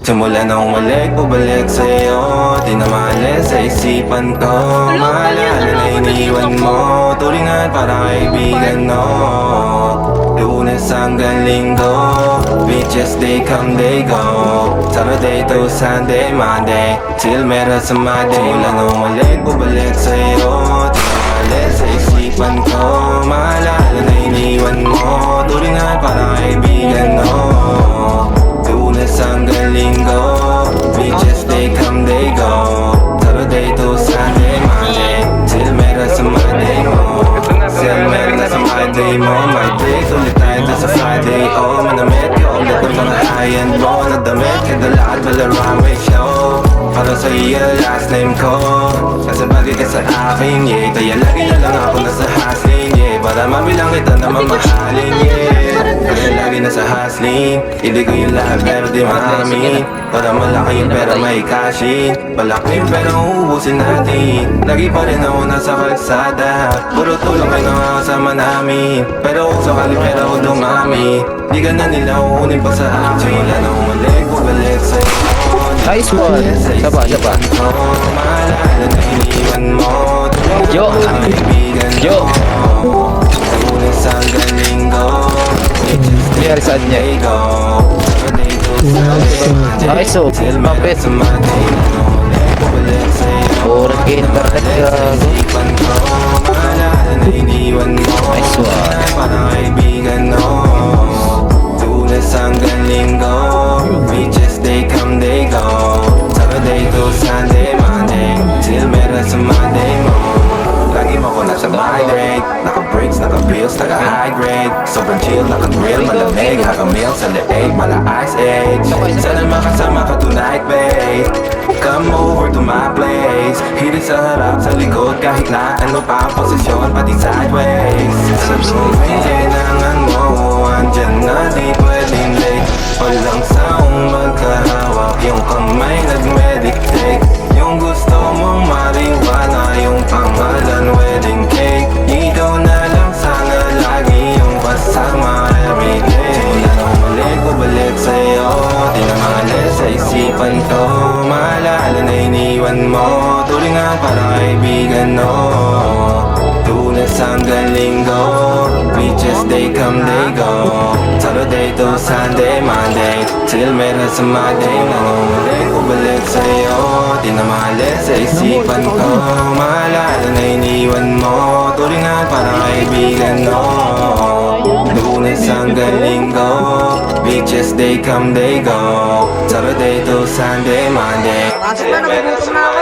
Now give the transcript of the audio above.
Simula nang umalik, bubalik sa'yo. Di na maalis sa isipan ko. Maalala na iniwan mo. Turingan para kaibigan, no. Lunes hanggang Linggo, beaches they come, they go. Saturday to Sunday, Monday, till meron sa Monday. Simula nang umalik, bubalik sa'yo. Di na maalis sa isipan ko. Maalala na iniwan mo. Turingan para kaibigan, no. Lunes hanggang Linggo, beaches they come, they go. Saturday to Sunday, Monday, till meron sa Monday mo. Till meron sa Monday mo. My day, tuloy tayo na sa Friday. Oh, manamit ka ulit ng mga high-end mo. Nadamit ka na lahat, wala runway show. Para sa iyo, last name ko. Kasi bagay ka sa akin, yeah. Kaya lagi na lang ako nasa hustling, yeah. Para mabilang kita na mamahalin, yeah. Kaya lagi nasa hustling. Hindi ko yung lahat pero di marami. Para malaki yung pera may cashin. Malaki yung pera uubusin natin. Lagi pa rin ako nasa kalsada. Puro tulong kayo ng kasama namin. Pero kung sakali pera ko dumami, di ka na nila uunin pa sa akin. Simula na umalik, bubalik sa'yo. Nice one. Saba. Maalala na iniwan mo. Yo. Yo. Lunes hanggang Linggo, Nangyari saan niya? Nice oh. Mapit. Oras kayo internet gago. Nice one. Parang kaibigan, no. Lunes hanggang Linggo, beaches they come, they go. Saturday to Sunday, Monday, till meron sa Monday mo. Lagi mo ko nasa migrate. Naka-breaks, naka-bills, naka-high grade. Sobrang chill, naka-grill, malamig. Haka-meal sa leeg, mala-ice age. Sana makasama ka tonight, babe. Come over to my place. Hirit sa harap, sa likod, kahit na ano pa ang posisyon, pati sideways. Sa buhay, kailangan mo, andyan na, di pwedeng late. Walang saong magkahawak, yung kamay nag-meditate. Yung gusto mong mariwana, yung pangalan wedding cake. Ikaw na lang sana lagi yung kasama everyday. Simula na umalik, bubalik sa'yo. Di na maalis sa isipan ko. Maalala na iniwan mo. Turingan para kaibigan, no. Lunes hanggang Linggo, beaches they come, they go. Saturday to Sunday, Monday, till meron sa Monday mo. Umalik, bubalik sa'yo. Di na maalis sa isipan ko. Maalala na iniwan mo. Turingan para kaibigan, no. Lunes hanggang Linggo, beaches they come, they go. Saturday to Sunday, Monday, till meron sa Monday.